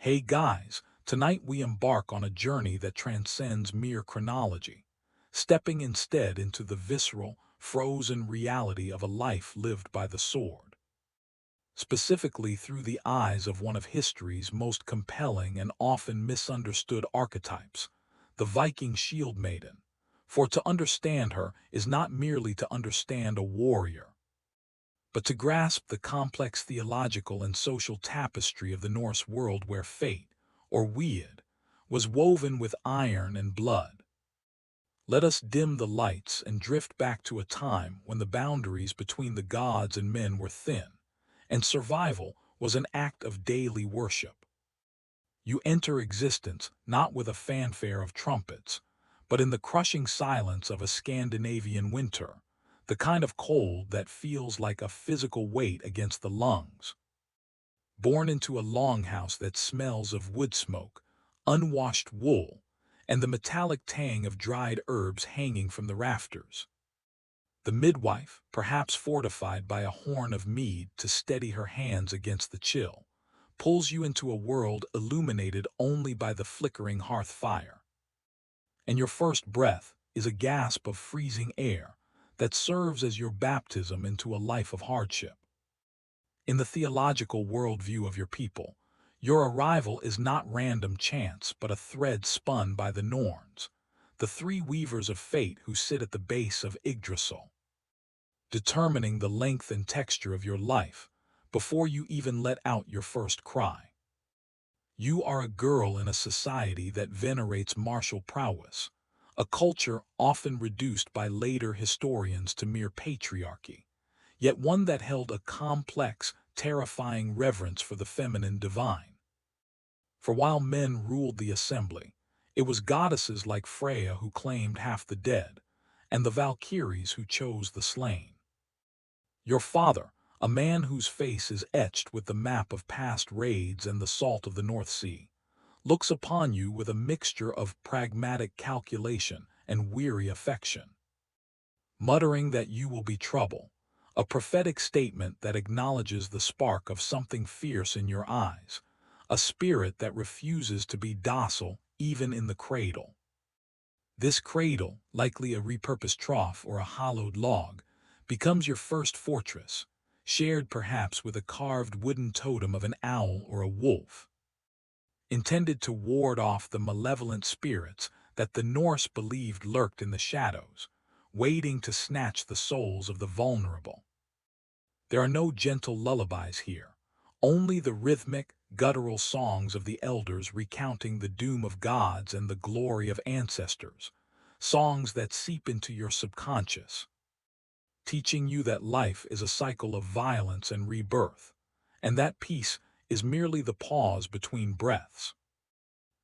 Hey guys, tonight we embark on a journey that transcends mere chronology, stepping instead into the visceral, frozen reality of a life lived by the sword, specifically through the eyes of one of history's most compelling and often misunderstood archetypes, the Viking Shieldmaiden. For to understand her is not merely to understand a warrior, but to grasp the complex theological and social tapestry of the Norse world where fate, or weird, was woven with iron and blood. Let us dim the lights and drift back to a time when the boundaries between the gods and men were thin, and survival was an act of daily worship. You enter existence not with a fanfare of trumpets, but in the crushing silence of a Scandinavian winter, the kind of cold that feels like a physical weight against the lungs. Born into a longhouse that smells of wood smoke, unwashed wool, and the metallic tang of dried herbs hanging from the rafters. The midwife, perhaps fortified by a horn of mead to steady her hands against the chill, pulls you into a world illuminated only by the flickering hearth fire. And your first breath is a gasp of freezing air that serves as your baptism into a life of hardship. In the theological worldview of your people, your arrival is not random chance but a thread spun by the Norns, the three weavers of fate who sit at the base of Yggdrasil, determining the length and texture of your life before you even let out your first cry. You are a girl in a society that venerates martial prowess, a culture often reduced by later historians to mere patriarchy, yet one that held a complex, terrifying reverence for the feminine divine. For while men ruled the assembly, it was goddesses like Freya who claimed half the dead, and the Valkyries who chose the slain. Your father, a man whose face is etched with the map of past raids and the salt of the North Sea, looks upon you with a mixture of pragmatic calculation and weary affection, muttering that you will be trouble, a prophetic statement that acknowledges the spark of something fierce in your eyes, a spirit that refuses to be docile even in the cradle. This cradle, likely a repurposed trough or a hollowed log, becomes your first fortress, shared perhaps with a carved wooden totem of an owl or a wolf, intended to ward off the malevolent spirits that the Norse believed lurked in the shadows, waiting to snatch the souls of the vulnerable. There are no gentle lullabies here, only the rhythmic, guttural songs of the elders recounting the doom of gods and the glory of ancestors, songs that seep into your subconscious, teaching you that life is a cycle of violence and rebirth, and that peace is merely the pause between breaths.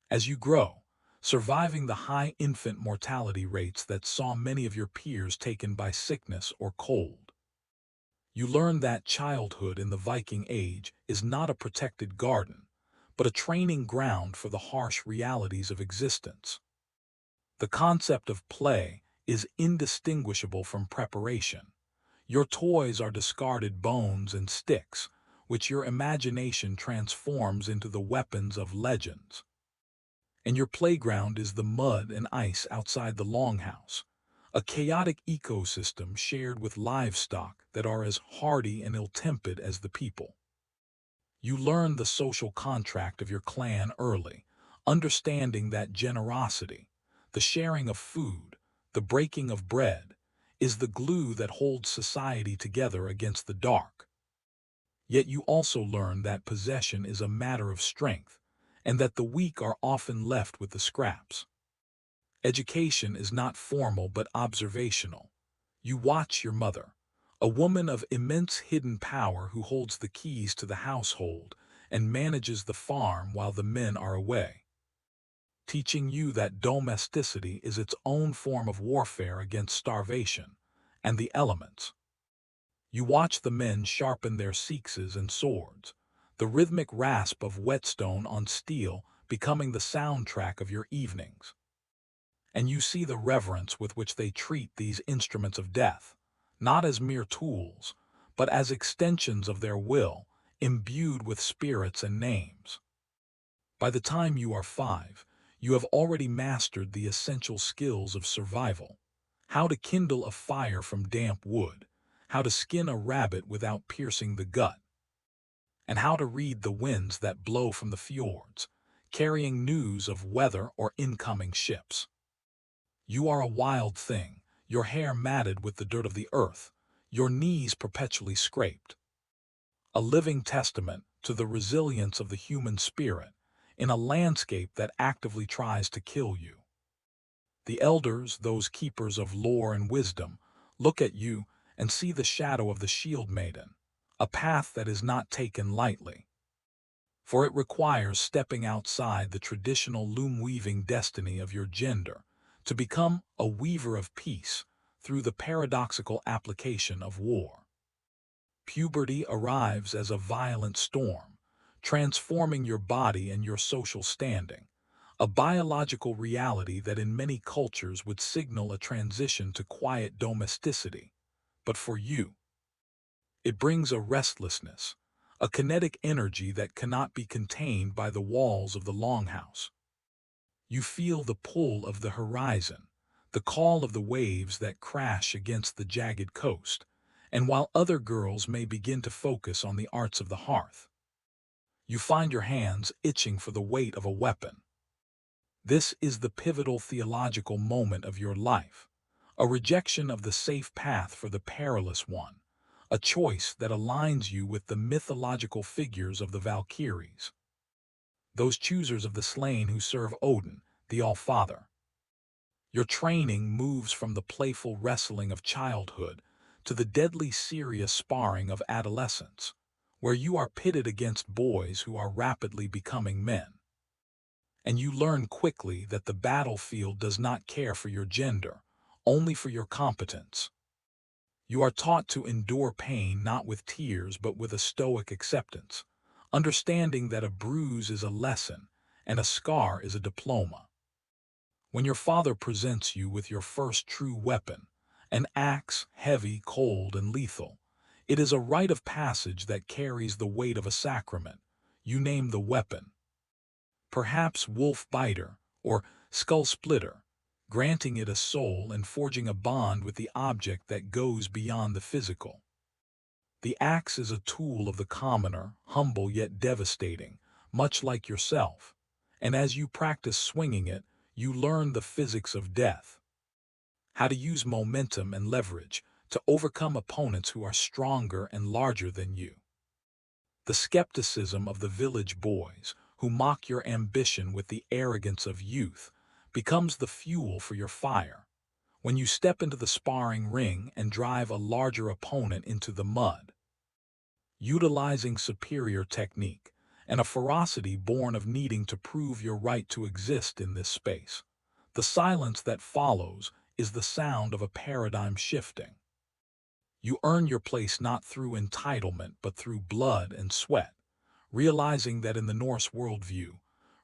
As you grow, surviving the high infant mortality rates that saw many of your peers taken by sickness or cold, you learn that childhood in the Viking Age is not a protected garden, but a training ground for the harsh realities of existence. The concept of play is indistinguishable from preparation. Your toys are discarded bones and sticks, which your imagination transforms into the weapons of legends. And your playground is the mud and ice outside the longhouse, a chaotic ecosystem shared with livestock that are as hardy and ill-tempered as the people. You learn the social contract of your clan early, understanding that generosity, the sharing of food, the breaking of bread, is the glue that holds society together against the dark. Yet you also learn that possession is a matter of strength, and that the weak are often left with the scraps. Education is not formal but observational. You watch your mother, a woman of immense hidden power who holds the keys to the household and manages the farm while the men are away, teaching you that domesticity is its own form of warfare against starvation and the elements. You watch the men sharpen their seekses and swords, the rhythmic rasp of whetstone on steel becoming the soundtrack of your evenings. And you see the reverence with which they treat these instruments of death, not as mere tools, but as extensions of their will, imbued with spirits and names. By the time you are 5, you have already mastered the essential skills of survival. How to kindle a fire from damp wood, how to skin a rabbit without piercing the gut, and how to read the winds that blow from the fjords, carrying news of weather or incoming ships. You are a wild thing, your hair matted with the dirt of the earth, your knees perpetually scraped. A living testament to the resilience of the human spirit in a landscape that actively tries to kill you. The elders, those keepers of lore and wisdom, look at you and see the shadow of the Shieldmaiden, a path that is not taken lightly. For it requires stepping outside the traditional loom-weaving destiny of your gender to become a weaver of peace through the paradoxical application of war. Puberty arrives as a violent storm, transforming your body and your social standing, a biological reality that in many cultures would signal a transition to quiet domesticity. But for you, it brings a restlessness, a kinetic energy that cannot be contained by the walls of the longhouse. You feel the pull of the horizon, the call of the waves that crash against the jagged coast, and while other girls may begin to focus on the arts of the hearth, you find your hands itching for the weight of a weapon. This is the pivotal theological moment of your life, a rejection of the safe path for the perilous one, a choice that aligns you with the mythological figures of the Valkyries, those choosers of the slain who serve Odin, the All-Father. Your training moves from the playful wrestling of childhood to the deadly serious sparring of adolescence, where you are pitted against boys who are rapidly becoming men. And you learn quickly that the battlefield does not care for your gender, only for your competence. You are taught to endure pain not with tears but with a stoic acceptance, understanding that a bruise is a lesson and a scar is a diploma. When your father presents you with your first true weapon, an axe, heavy, cold, and lethal, it is a rite of passage that carries the weight of a sacrament. You name the weapon, perhaps wolf biter or skull splitter, granting it a soul and forging a bond with the object that goes beyond the physical. The axe is a tool of the commoner, humble yet devastating, much like yourself, and as you practice swinging it, you learn the physics of death, how to use momentum and leverage to overcome opponents who are stronger and larger than you. The skepticism of the village boys, who mock your ambition with the arrogance of youth, becomes the fuel for your fire. When you step into the sparring ring and drive a larger opponent into the mud, utilizing superior technique and a ferocity born of needing to prove your right to exist in this space, the silence that follows is the sound of a paradigm shifting. You earn your place not through entitlement but through blood and sweat, realizing that in the Norse worldview,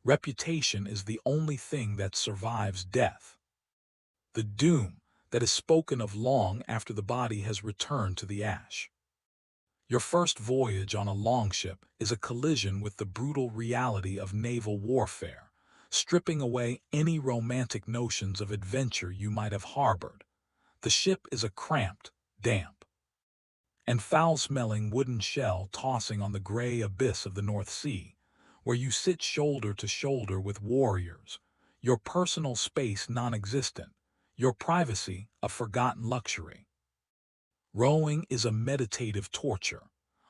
reputation is the only thing that survives death. The doom that is spoken of long after the body has returned to the ash. Your first voyage on a longship is a collision with the brutal reality of naval warfare, stripping away any romantic notions of adventure you might have harbored. The ship is a cramped, damp, and foul-smelling wooden shell tossing on the gray abyss of the North Sea, where you sit shoulder to shoulder with warriors, your personal space non-existent, your privacy a forgotten luxury. Rowing is a meditative torture,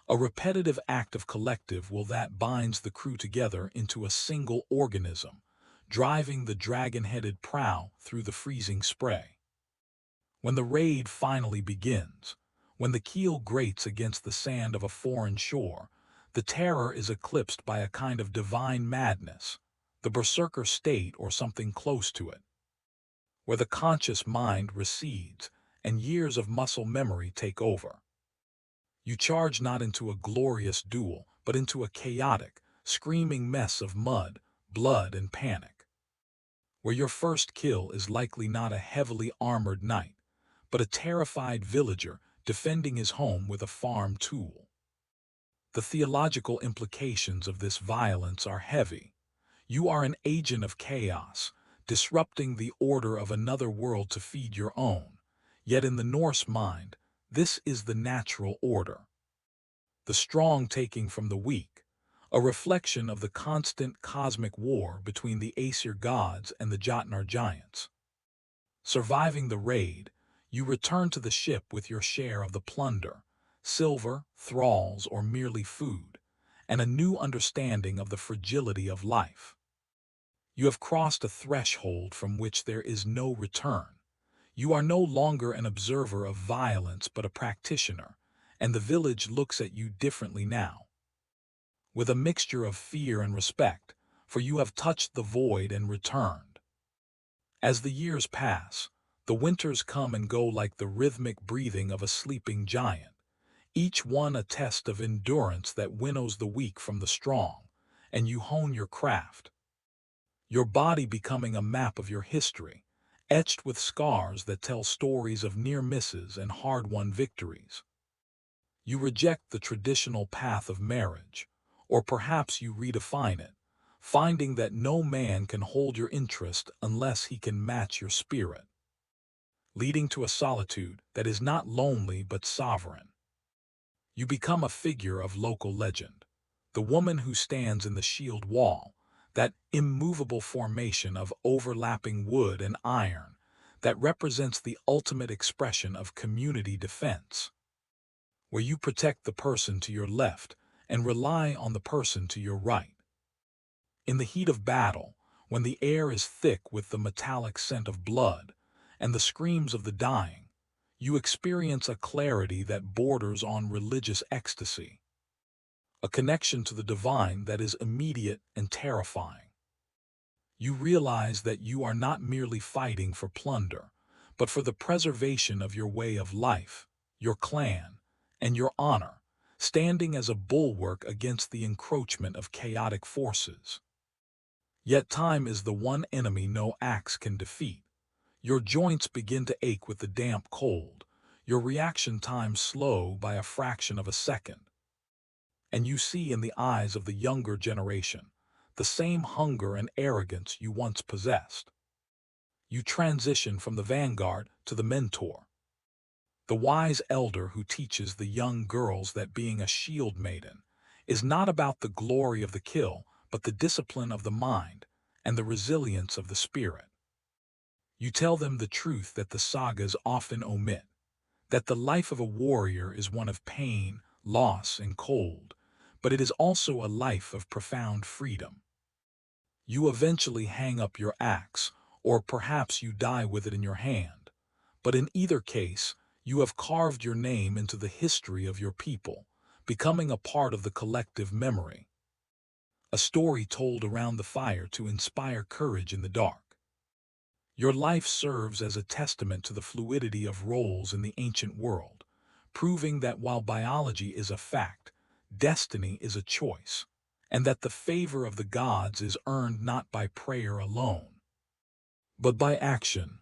a repetitive act of collective will that binds the crew together into a single organism, driving the dragon-headed prow through the freezing spray. When the raid finally begins, when the keel grates against the sand of a foreign shore, the terror is eclipsed by a kind of divine madness, the berserker state or something close to it, where the conscious mind recedes and years of muscle memory take over. You charge not into a glorious duel, but into a chaotic, screaming mess of mud, blood, and panic, where your first kill is likely not a heavily armored knight, but a terrified villager defending his home with a farm tool. The theological implications of this violence are heavy. You are an agent of chaos, disrupting the order of another world to feed your own. Yet in the Norse mind, this is the natural order. The strong taking from the weak, a reflection of the constant cosmic war between the Aesir gods and the Jotnar giants. Surviving the raid, you return to the ship with your share of the plunder, silver, thralls, or merely food, and a new understanding of the fragility of life. You have crossed a threshold from which there is no return. You are no longer an observer of violence but a practitioner, and the village looks at you differently now, with a mixture of fear and respect, for you have touched the void and returned. As the years pass, the winters come and go like the rhythmic breathing of a sleeping giant, each one a test of endurance that winnows the weak from the strong, and you hone your craft, your body becoming a map of your history, etched with scars that tell stories of near misses and hard-won victories. You reject the traditional path of marriage, or perhaps you redefine it, finding that no man can hold your interest unless he can match your spirit, leading to a solitude that is not lonely but sovereign. You become a figure of local legend, the woman who stands in the shield wall, that immovable formation of overlapping wood and iron that represents the ultimate expression of community defense, where you protect the person to your left and rely on the person to your right. In the heat of battle, when the air is thick with the metallic scent of blood and the screams of the dying, you experience a clarity that borders on religious ecstasy, a connection to the divine that is immediate and terrifying. You realize that you are not merely fighting for plunder, but for the preservation of your way of life, your clan, and your honor, standing as a bulwark against the encroachment of chaotic forces. Yet time is the one enemy no axe can defeat. Your joints begin to ache with the damp cold, your reaction time slow by a fraction of a second. And you see in the eyes of the younger generation the same hunger and arrogance you once possessed. You transition from the vanguard to the mentor, the wise elder who teaches the young girls that being a shield maiden is not about the glory of the kill, but the discipline of the mind and the resilience of the spirit. You tell them the truth that the sagas often omit, that the life of a warrior is one of pain, loss, and cold, but it is also a life of profound freedom. You eventually hang up your axe, or perhaps you die with it in your hand, but in either case, you have carved your name into the history of your people, becoming a part of the collective memory, a story told around the fire to inspire courage in the dark. Your life serves as a testament to the fluidity of roles in the ancient world, proving that while biology is a fact, destiny is a choice, and that the favor of the gods is earned not by prayer alone, but by action.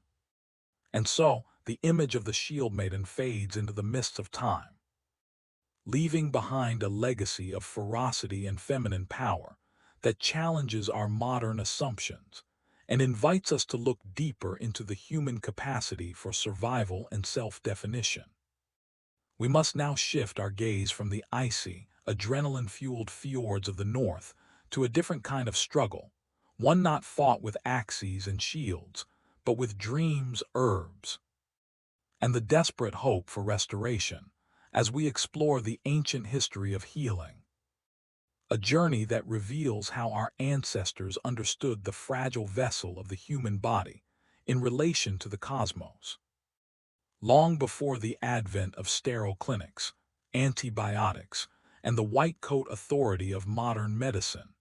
And so, the image of the shield maiden fades into the mists of time, leaving behind a legacy of ferocity and feminine power that challenges our modern assumptions and invites us to look deeper into the human capacity for survival and self-definition. We must now shift our gaze from the icy, adrenaline-fueled fjords of the north to a different kind of struggle, one not fought with axes and shields, but with dreams, herbs, and the desperate hope for restoration, as we explore the ancient history of healing, a journey that reveals how our ancestors understood the fragile vessel of the human body in relation to the cosmos. Long before the advent of sterile clinics, antibiotics, and the white coat authority of modern medicine,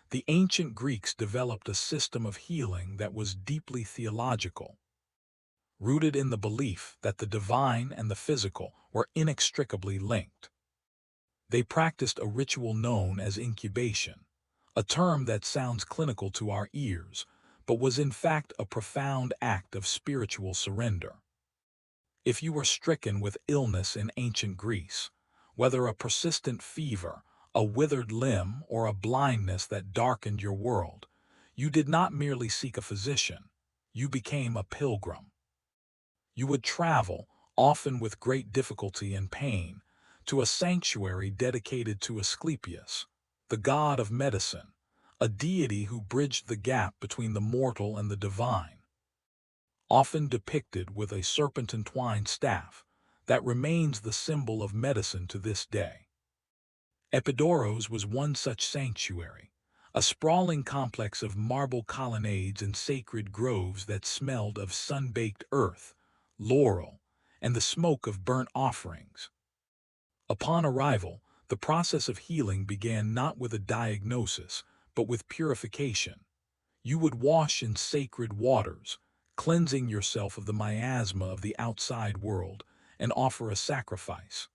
the ancient Greeks developed a system of healing that was deeply theological, rooted in the belief that the divine and the physical were inextricably linked. They practiced a ritual known as incubation, a term that sounds clinical to our ears, but was in fact a profound act of spiritual surrender. If you were stricken with illness in ancient Greece, whether a persistent fever, a withered limb, or a blindness that darkened your world, You did not merely seek a physician, you became a pilgrim. You would travel, often with great difficulty and pain, to a sanctuary dedicated to Asclepius, the god of medicine, a deity who bridged the gap between the mortal and the divine, often depicted with a serpent-entwined staff that remains the symbol of medicine to this day. Epidaurus was one such sanctuary, a sprawling complex of marble colonnades and sacred groves that smelled of sun-baked earth, laurel, and the smoke of burnt offerings. Upon arrival, the process of healing began not with a diagnosis, but with purification. You would wash in sacred waters, cleansing yourself of the miasma of the outside world, and offer a sacrifice,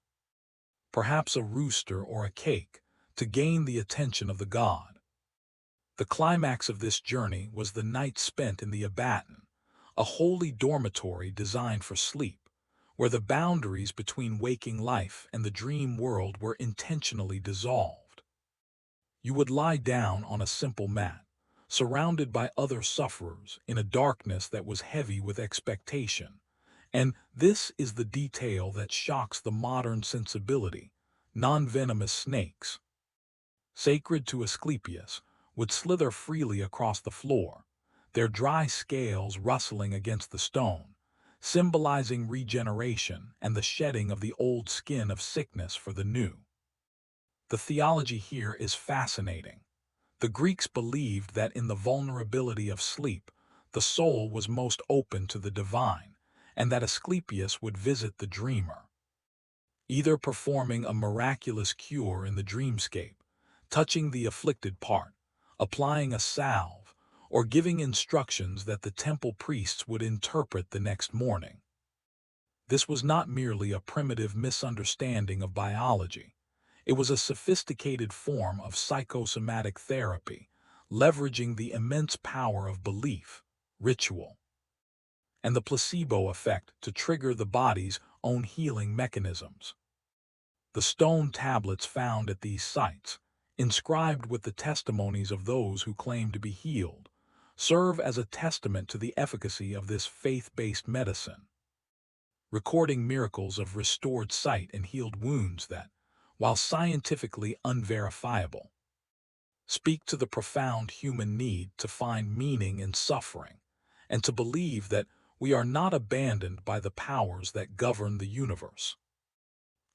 perhaps a rooster or a cake, to gain the attention of the god. The climax of this journey was the night spent in the abaton, a holy dormitory designed for sleep, where the boundaries between waking life and the dream world were intentionally dissolved. You would lie down on a simple mat, surrounded by other sufferers in a darkness that was heavy with expectation. And this is the detail that shocks the modern sensibility: non-venomous snakes, sacred to Asclepius, would slither freely across the floor, their dry scales rustling against the stone, symbolizing regeneration and the shedding of the old skin of sickness for the new. The theology here is fascinating. The Greeks believed that in the vulnerability of sleep, the soul was most open to the divine, and that Asclepius would visit the dreamer, either performing a miraculous cure in the dreamscape, touching the afflicted part, applying a salve, or giving instructions that the temple priests would interpret the next morning. This was not merely a primitive misunderstanding of biology. It was a sophisticated form of psychosomatic therapy, leveraging the immense power of belief, ritual, and the placebo effect to trigger the body's own healing mechanisms. The stone tablets found at these sites, inscribed with the testimonies of those who claim to be healed, serve as a testament to the efficacy of this faith-based medicine, recording miracles of restored sight and healed wounds that, while scientifically unverifiable, speak to the profound human need to find meaning in suffering and to believe that we are not abandoned by the powers that govern the universe.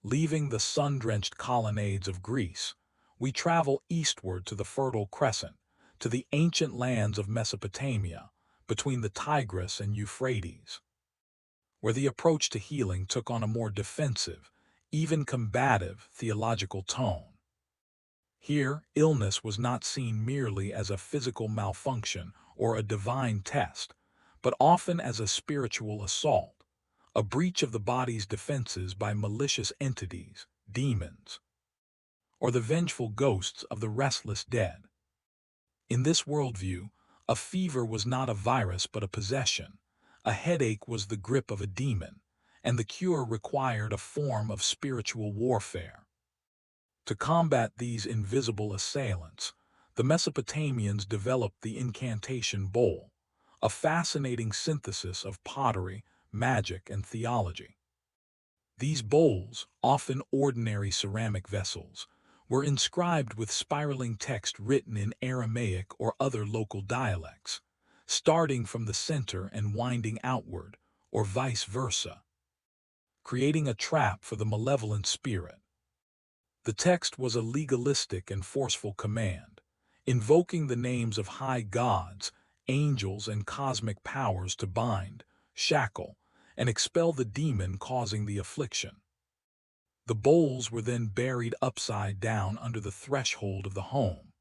Leaving the sun-drenched colonnades of Greece, we travel eastward to the Fertile Crescent, to the ancient lands of Mesopotamia, between the Tigris and Euphrates, where the approach to healing took on a more defensive, even combative, theological tone. Here, illness was not seen merely as a physical malfunction or a divine test, but often as a spiritual assault, a breach of the body's defenses by malicious entities, demons, or the vengeful ghosts of the restless dead. In this worldview, a fever was not a virus but a possession, a headache was the grip of a demon, and the cure required a form of spiritual warfare. To combat these invisible assailants, the Mesopotamians developed the incantation bowl, a fascinating synthesis of pottery, magic, and theology. These bowls, often ordinary ceramic vessels, were inscribed with spiraling text written in Aramaic or other local dialects, starting from the center and winding outward, or vice versa, creating a trap for the malevolent spirit. The text was a legalistic and forceful command, invoking the names of high gods, angels, and cosmic powers to bind, shackle, and expel the demon causing the affliction. The bowls were then buried upside down under the threshold of the home,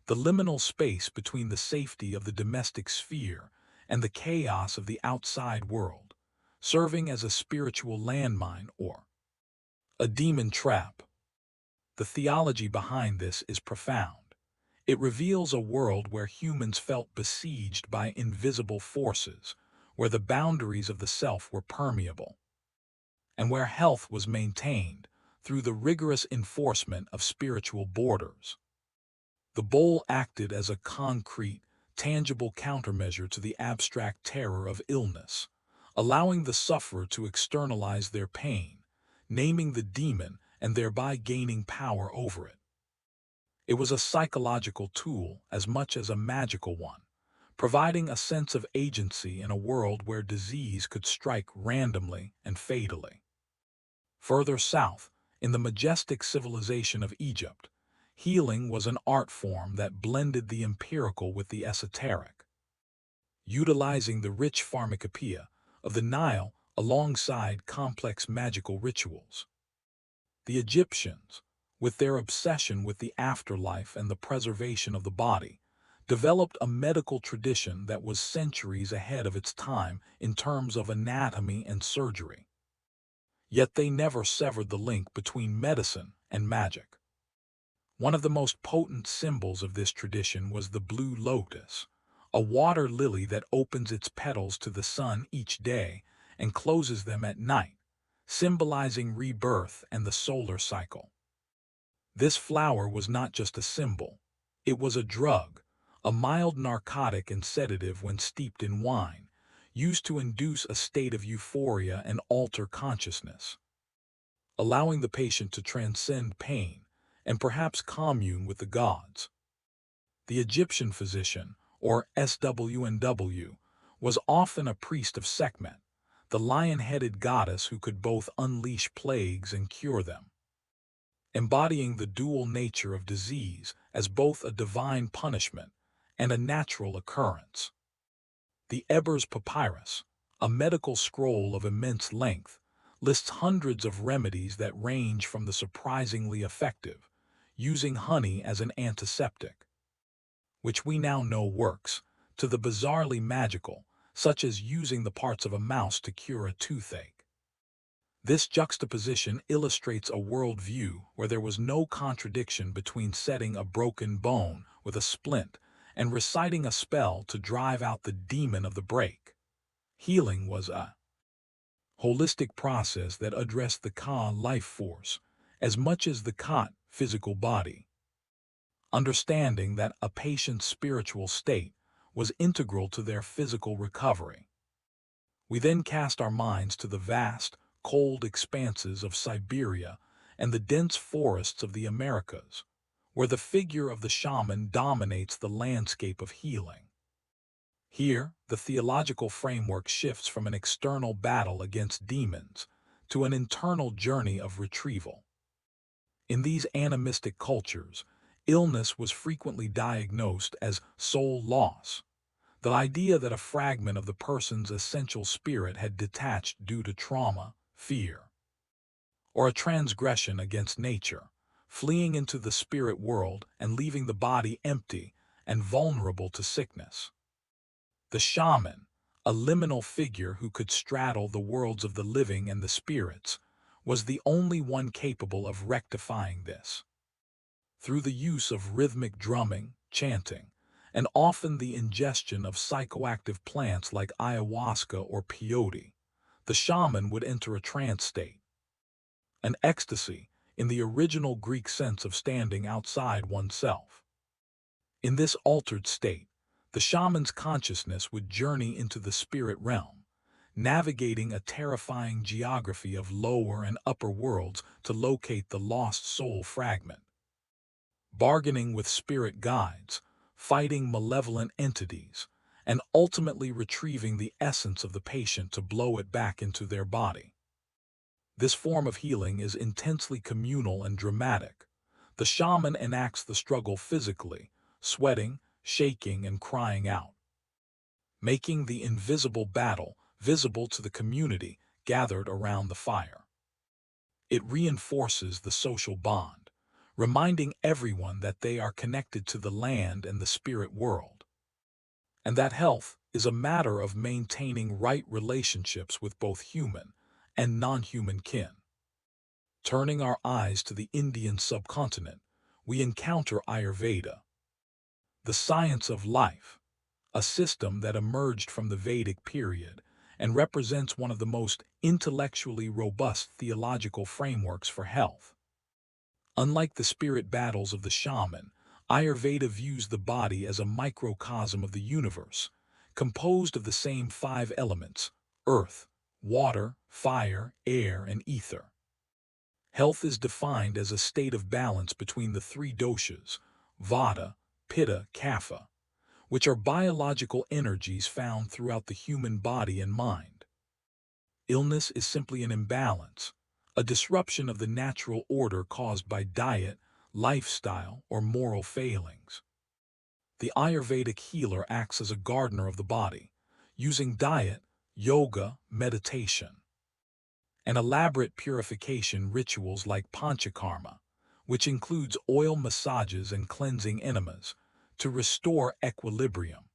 the liminal space between the safety of the domestic sphere and the chaos of the outside world, serving as a spiritual landmine or a demon trap. The theology behind this is profound. It reveals a world where humans felt besieged by invisible forces, where the boundaries of the self were permeable, and where health was maintained through the rigorous enforcement of spiritual borders. The bowl acted as a concrete, tangible countermeasure to the abstract terror of illness, allowing the sufferer to externalize their pain, naming the demon and thereby gaining power over it. It was a psychological tool as much as a magical one, providing a sense of agency in a world where disease could strike randomly and fatally. Further south, in the majestic civilization of Egypt, healing was an art form that blended the empirical with the esoteric, utilizing the rich pharmacopoeia of the Nile alongside complex magical rituals. The Egyptians, with their obsession with the afterlife and the preservation of the body, developed a medical tradition that was centuries ahead of its time in terms of anatomy and surgery. Yet they never severed the link between medicine and magic. One of the most potent symbols of this tradition was the blue lotus, a water lily that opens its petals to the sun each day and closes them at night, symbolizing rebirth and the solar cycle. This flower was not just a symbol, it was a drug, a mild narcotic and sedative when steeped in wine, used to induce a state of euphoria and alter consciousness, allowing the patient to transcend pain and perhaps commune with the gods. The Egyptian physician, or SWNW, was often a priest of Sekhmet, the lion-headed goddess who could both unleash plagues and cure them, embodying the dual nature of disease as both a divine punishment and a natural occurrence. The Ebers Papyrus, a medical scroll of immense length, lists hundreds of remedies that range from the surprisingly effective, using honey as an antiseptic, which we now know works, to the bizarrely magical, such as using the parts of a mouse to cure a toothache. This juxtaposition illustrates a worldview where there was no contradiction between setting a broken bone with a splint and reciting a spell to drive out the demon of the break. Healing was a holistic process that addressed the Ka life force as much as the Ka physical body. Understanding that a patient's spiritual state was integral to their physical recovery. We then cast our minds to the vast, cold expanses of Siberia and the dense forests of the Americas, where the figure of the shaman dominates the landscape of healing. Here, the theological framework shifts from an external battle against demons to an internal journey of retrieval. In these animistic cultures, illness was frequently diagnosed as soul loss, the idea that a fragment of the person's essential spirit had detached due to trauma, fear, or a transgression against nature, fleeing into the spirit world and leaving the body empty and vulnerable to sickness. The shaman, a liminal figure who could straddle the worlds of the living and the spirits, was the only one capable of rectifying this. Through the use of rhythmic drumming, chanting, and often the ingestion of psychoactive plants like ayahuasca or peyote, the shaman would enter a trance state, an ecstasy in the original Greek sense of standing outside oneself. In this altered state, the shaman's consciousness would journey into the spirit realm, navigating a terrifying geography of lower and upper worlds to locate the lost soul fragment. Bargaining with spirit guides, fighting malevolent entities, and ultimately retrieving the essence of the patient to blow it back into their body. This form of healing is intensely communal and dramatic. The shaman enacts the struggle physically, sweating, shaking, and crying out, making the invisible battle visible to the community gathered around the fire. It reinforces the social bond, reminding everyone that they are connected to the land and the spirit world, and that health is a matter of maintaining right relationships with both human and non-human kin. Turning our eyes to the Indian subcontinent, we encounter Ayurveda, the science of life, a system that emerged from the Vedic period and represents one of the most intellectually robust theological frameworks for health. Unlike the spirit battles of the shaman, Ayurveda views the body as a microcosm of the universe, composed of the same five elements: earth, water, fire, air, and ether. Health is defined as a state of balance between the three doshas, vata, pitta, kapha, which are biological energies found throughout the human body and mind. Illness is simply an imbalance, a disruption of the natural order caused by diet, lifestyle, or moral failings. The Ayurvedic healer acts as a gardener of the body, using diet, yoga, meditation, and elaborate purification rituals like panchakarma, which includes oil massages and cleansing enemas, to restore equilibrium.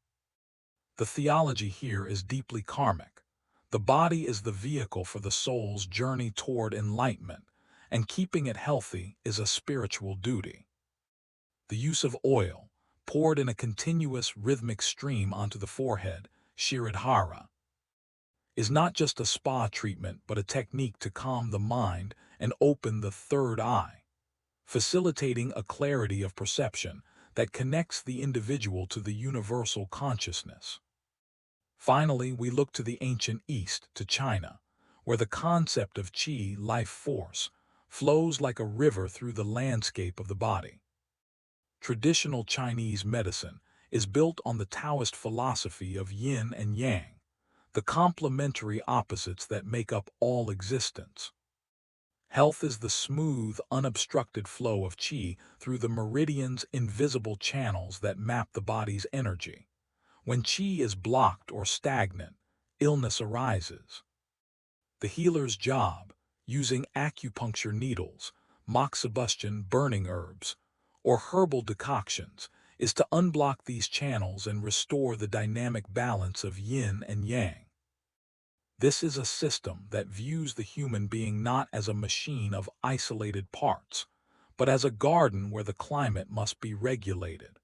The theology here is deeply karmic. The body is the vehicle for the soul's journey toward enlightenment, and keeping it healthy is a spiritual duty. The use of oil, poured in a continuous rhythmic stream onto the forehead, Shirodhara, is not just a spa treatment but a technique to calm the mind and open the third eye, facilitating a clarity of perception that connects the individual to the universal consciousness. Finally, we look to the ancient East, to China, where the concept of qi, life force, flows like a river through the landscape of the body. Traditional Chinese medicine is built on the Taoist philosophy of yin and yang, the complementary opposites that make up all existence. Health is the smooth, unobstructed flow of qi through the meridian's invisible channels that map the body's energy. When qi is blocked or stagnant, illness arises. The healer's job, using acupuncture needles, moxibustion burning herbs, or herbal decoctions, is to unblock these channels and restore the dynamic balance of yin and yang. This is a system that views the human being not as a machine of isolated parts, but as a garden where the climate must be regulated.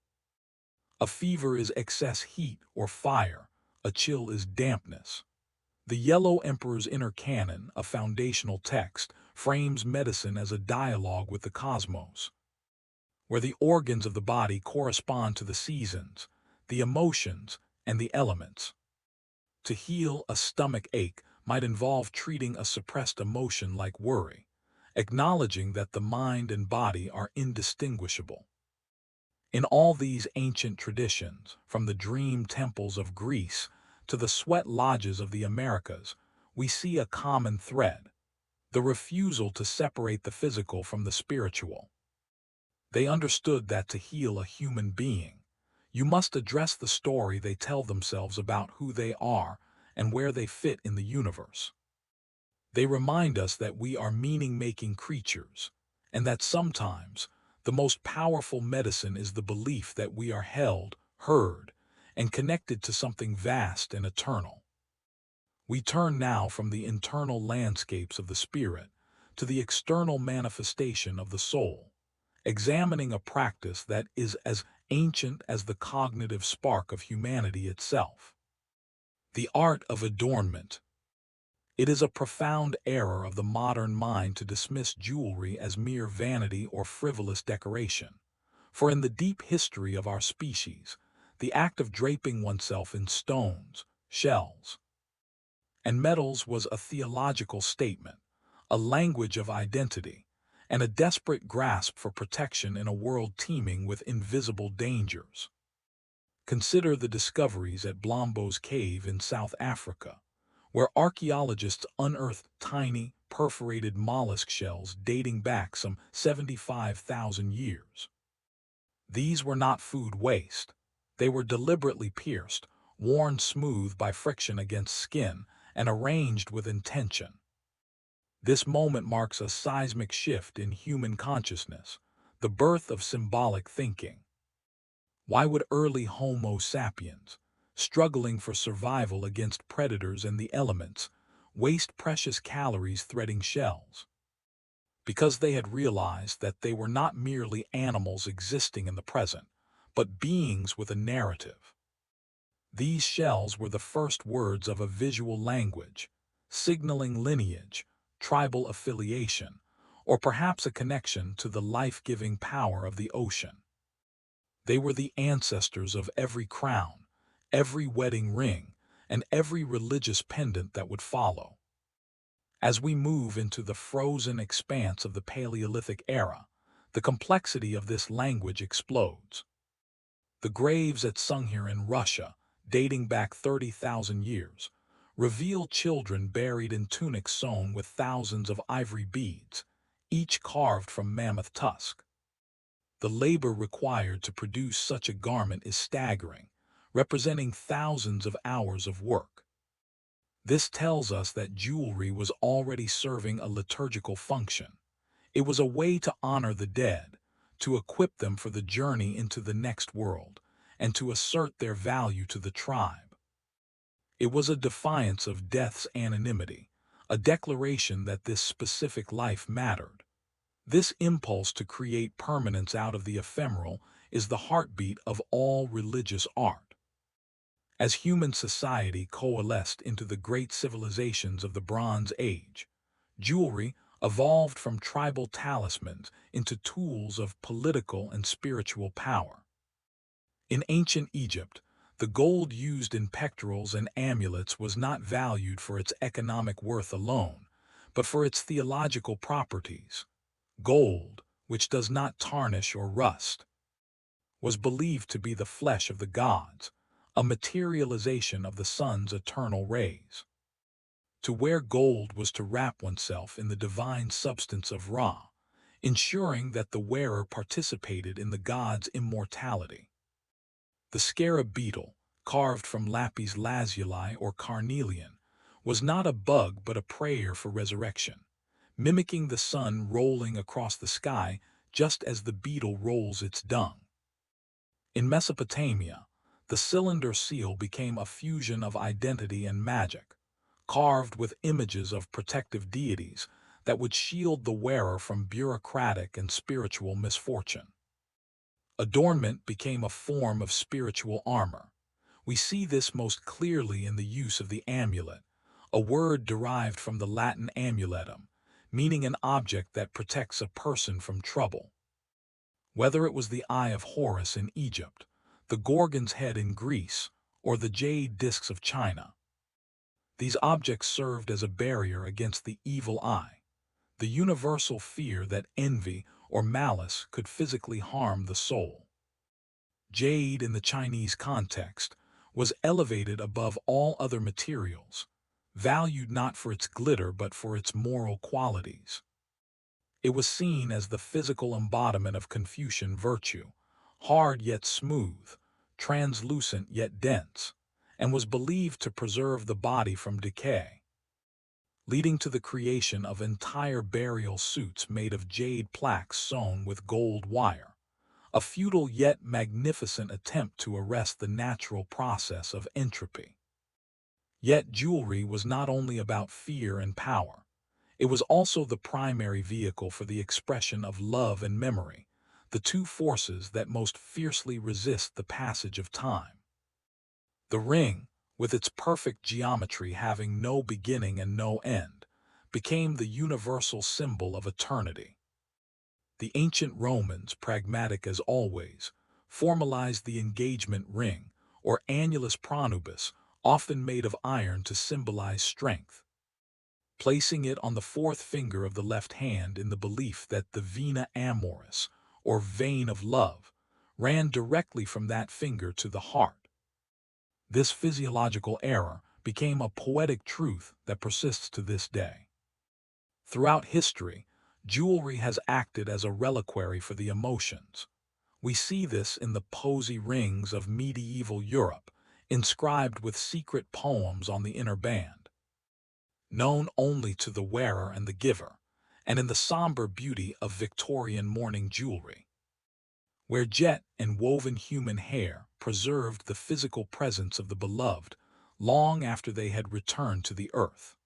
A fever is excess heat or fire, a chill is dampness. The Yellow Emperor's Inner Canon, a foundational text, frames medicine as a dialogue with the cosmos, where the organs of the body correspond to the seasons, the emotions, and the elements. To heal a stomach ache might involve treating a suppressed emotion like worry, acknowledging that the mind and body are indistinguishable. In all these ancient traditions, from the dream temples of Greece to the sweat lodges of the Americas, we see a common thread: the refusal to separate the physical from the spiritual. They understood that to heal a human being, you must address the story they tell themselves about who they are and where they fit in the universe. They remind us that we are meaning-making creatures, and that sometimes the most powerful medicine is the belief that we are held, heard, and connected to something vast and eternal. We turn now from the internal landscapes of the spirit to the external manifestation of the soul, examining a practice that is as ancient as the cognitive spark of humanity itself. The art of adornment. It is a profound error of the modern mind to dismiss jewelry as mere vanity or frivolous decoration. For in the deep history of our species, the act of draping oneself in stones, shells, and metals was a theological statement, a language of identity, and a desperate grasp for protection in a world teeming with invisible dangers. Consider the discoveries at Blombo's Cave in South Africa, where archaeologists unearthed tiny, perforated mollusk shells dating back some 75,000 years. These were not food waste. They were deliberately pierced, worn smooth by friction against skin, and arranged with intention. This moment marks a seismic shift in human consciousness, the birth of symbolic thinking. Why would early Homo sapiens, struggling for survival against predators and the elements, waste precious calories threading shells? Because they had realized that they were not merely animals existing in the present, but beings with a narrative. These shells were the first words of a visual language, signaling lineage, tribal affiliation, or perhaps a connection to the life-giving power of the ocean. They were the ancestors of every crown, every wedding ring, and every religious pendant that would follow. As we move into the frozen expanse of the Paleolithic era, the complexity of this language explodes. The graves at Sungir in Russia, dating back 30,000 years, reveal children buried in tunics sewn with thousands of ivory beads, each carved from mammoth tusk. The labor required to produce such a garment is staggering, representing thousands of hours of work. This tells us that jewelry was already serving a liturgical function. It was a way to honor the dead, to equip them for the journey into the next world, and to assert their value to the tribe. It was a defiance of death's anonymity, a declaration that this specific life mattered. This impulse to create permanence out of the ephemeral is the heartbeat of all religious art. As human society coalesced into the great civilizations of the Bronze Age, jewelry evolved from tribal talismans into tools of political and spiritual power. In ancient Egypt, the gold used in pectorals and amulets was not valued for its economic worth alone, but for its theological properties. Gold, which does not tarnish or rust, was believed to be the flesh of the gods, a materialization of the sun's eternal rays. To wear gold was to wrap oneself in the divine substance of Ra, ensuring that the wearer participated in the god's immortality. The scarab beetle, carved from lapis lazuli or carnelian, was not a bug but a prayer for resurrection, mimicking the sun rolling across the sky just as the beetle rolls its dung. In Mesopotamia, the cylinder seal became a fusion of identity and magic, carved with images of protective deities that would shield the wearer from bureaucratic and spiritual misfortune. Adornment became a form of spiritual armor. We see this most clearly in the use of the amulet, a word derived from the Latin amuletum, meaning an object that protects a person from trouble. Whether it was the Eye of Horus in Egypt, the Gorgon's head in Greece, or the jade discs of China, these objects served as a barrier against the evil eye, the universal fear that envy or malice could physically harm the soul. Jade, in the Chinese context, was elevated above all other materials, valued not for its glitter but for its moral qualities. It was seen as the physical embodiment of Confucian virtue, hard yet smooth, translucent yet dense, and was believed to preserve the body from decay, leading to the creation of entire burial suits made of jade plaques sewn with gold wire, a futile yet magnificent attempt to arrest the natural process of entropy. Yet jewelry was not only about fear and power. It was also the primary vehicle for the expression of love and memory, the two forces that most fiercely resist the passage of time. The ring, with its perfect geometry having no beginning and no end, became the universal symbol of eternity. The ancient Romans, pragmatic as always, formalized the engagement ring, or annulus pronubis, often made of iron to symbolize strength, placing it on the fourth finger of the left hand in the belief that the vena amoris, or vein of love, ran directly from that finger to the heart. This physiological error became a poetic truth that persists to this day. Throughout history, jewelry has acted as a reliquary for the emotions. We see this in the posy rings of medieval Europe, inscribed with secret poems on the inner band, known only to the wearer and the giver, and in the somber beauty of Victorian mourning jewelry, where jet and woven human hair preserved the physical presence of the beloved long after they had returned to the earth.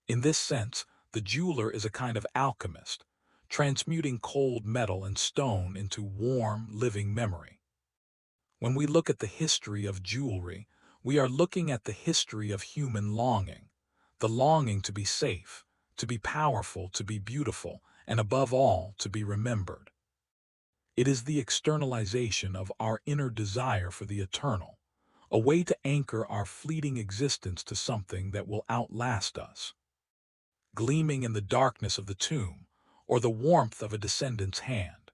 In this sense, the jeweler is a kind of alchemist, transmuting cold metal and stone into warm, living memory. When we look at the history of jewelry, we are looking at the history of human longing, the longing to be safe, to be powerful, to be beautiful, and above all, to be remembered. It is the externalization of our inner desire for the eternal, a way to anchor our fleeting existence to something that will outlast us. Gleaming in the darkness of the tomb, or the warmth of a descendant's hand.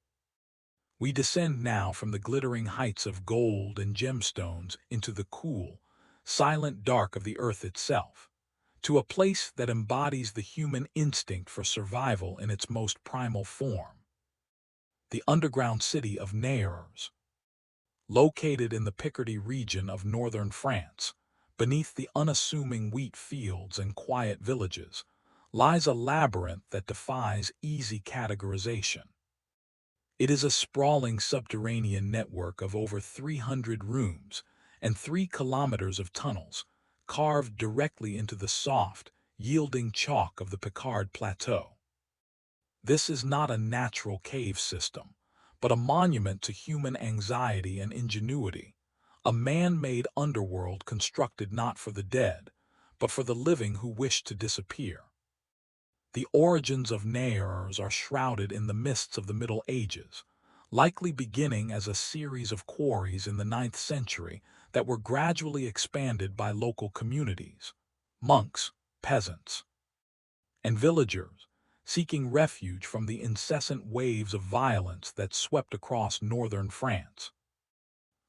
We descend now from the glittering heights of gold and gemstones into the cool, silent dark of the earth itself, to a place that embodies the human instinct for survival in its most primal form. The underground city of Naours, located in the Picardy region of northern France, beneath the unassuming wheat fields and quiet villages, lies a labyrinth that defies easy categorization. It is a sprawling subterranean network of over 300 rooms and 3 kilometers of tunnels, carved directly into the soft, yielding chalk of the Picard Plateau. This is not a natural cave system, but a monument to human anxiety and ingenuity, a man-made underworld constructed not for the dead, but for the living who wish to disappear. The origins of Naours are shrouded in the mists of the Middle Ages, likely beginning as a series of quarries in the 9th century that were gradually expanded by local communities, monks, peasants, and villagers, seeking refuge from the incessant waves of violence that swept across northern France.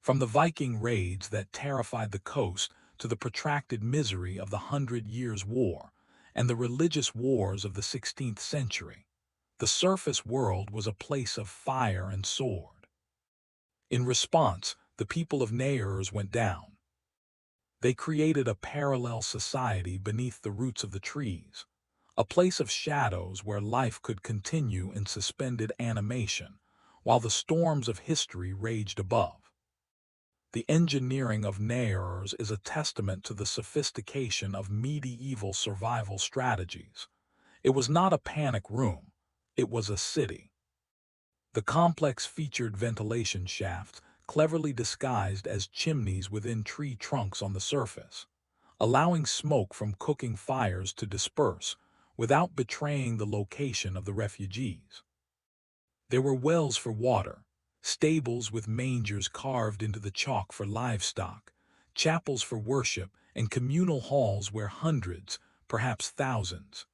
From the Viking raids that terrified the coast to the protracted misery of the Hundred Years' War and the religious wars of the 16th century, the surface world was a place of fire and sword. In response, the people of Naours went down. They created a parallel society beneath the roots of the trees, a place of shadows where life could continue in suspended animation, while the storms of history raged above. The engineering of Naours is a testament to the sophistication of medieval survival strategies. It was not a panic room, it was a city. The complex featured ventilation shafts, cleverly disguised as chimneys within tree trunks on the surface, allowing smoke from cooking fires to disperse without betraying the location of the refugees. There were wells for water, stables with mangers carved into the chalk for livestock, chapels for worship, and communal halls where hundreds, perhaps thousands,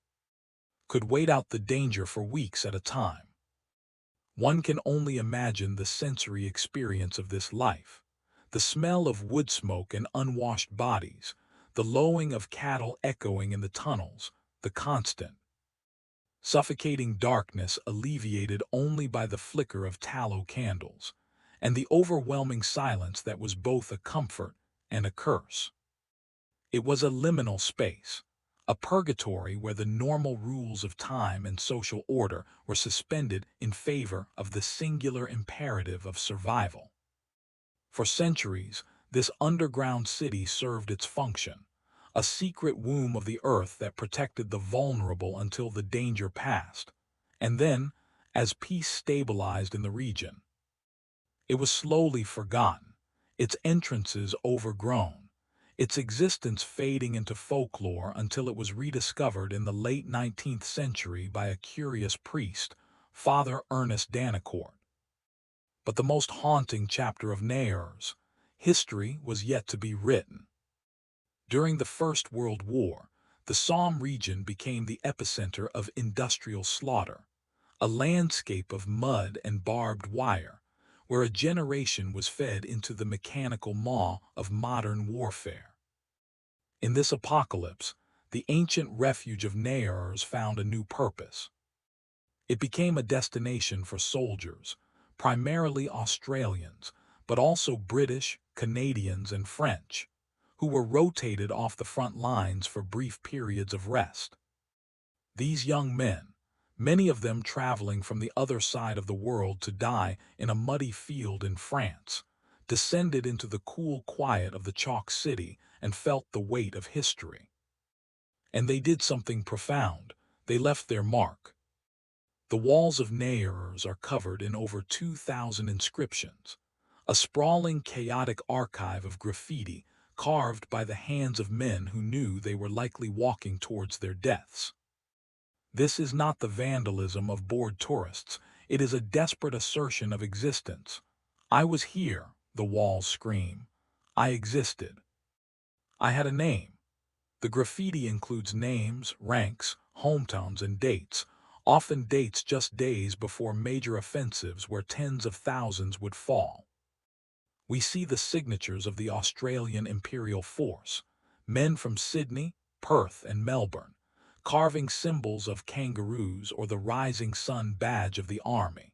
could wait out the danger for weeks at a time. One can only imagine the sensory experience of this life. The smell of wood smoke and unwashed bodies, the lowing of cattle echoing in the tunnels, the constant, suffocating darkness alleviated only by the flicker of tallow candles, and the overwhelming silence that was both a comfort and a curse. It was a liminal space, a purgatory where the normal rules of time and social order were suspended in favor of the singular imperative of survival. For centuries, this underground city served its function, a secret womb of the earth that protected the vulnerable until the danger passed. And then, as peace stabilized in the region, it was slowly forgotten, its entrances overgrown, its existence fading into folklore until it was rediscovered in the late 19th century by a curious priest, Father Ernest Danicourt. But the most haunting chapter of Naours' history was yet to be written. During the First World War, the Somme region became the epicenter of industrial slaughter, a landscape of mud and barbed wire, where a generation was fed into the mechanical maw of modern warfare. In this apocalypse, the ancient refuge of Naours found a new purpose. It became a destination for soldiers, primarily Australians, but also British, Canadians, and French, who were rotated off the front lines for brief periods of rest. These young men, many of them traveling from the other side of the world to die in a muddy field in France, descended into the cool quiet of the chalk city and felt the weight of history. And they did something profound. They left their mark. The walls of Naours are covered in over 2,000 inscriptions, a sprawling, chaotic archive of graffiti carved by the hands of men who knew they were likely walking towards their deaths. This is not the vandalism of bored tourists. It is a desperate assertion of existence. I was here, the walls scream. I existed. I had a name. The graffiti includes names, ranks, hometowns, and dates, often dates just days before major offensives where tens of thousands would fall. We see the signatures of the Australian Imperial Force, men from Sydney, Perth, and Melbourne, carving symbols of kangaroos or the rising sun badge of the army.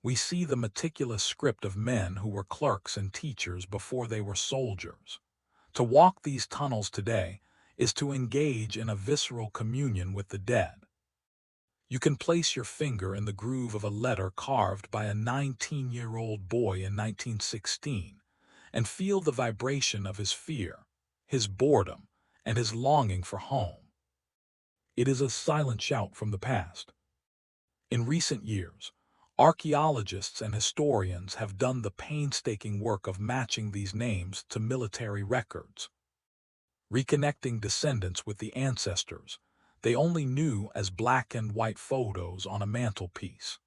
We see the meticulous script of men who were clerks and teachers before they were soldiers. To walk these tunnels today is to engage in a visceral communion with the dead. You can place your finger in the groove of a letter carved by a 19-year-old boy in 1916 and feel the vibration of his fear, his boredom, and his longing for home. It is a silent shout from the past. In recent years, archaeologists and historians have done the painstaking work of matching these names to military records, reconnecting descendants with the ancestors they only knew as black and white photos on a mantelpiece.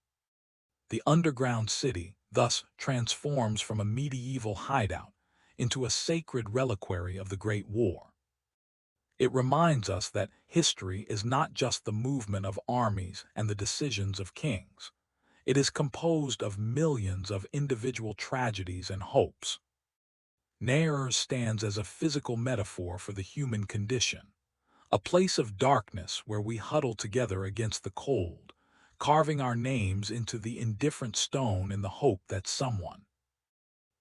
The underground city thus transforms from a medieval hideout into a sacred reliquary of the Great War. It reminds us that history is not just the movement of armies and the decisions of kings. It is composed of millions of individual tragedies and hopes. Naours stands as a physical metaphor for the human condition, a place of darkness where we huddle together against the cold, carving our names into the indifferent stone in the hope that someone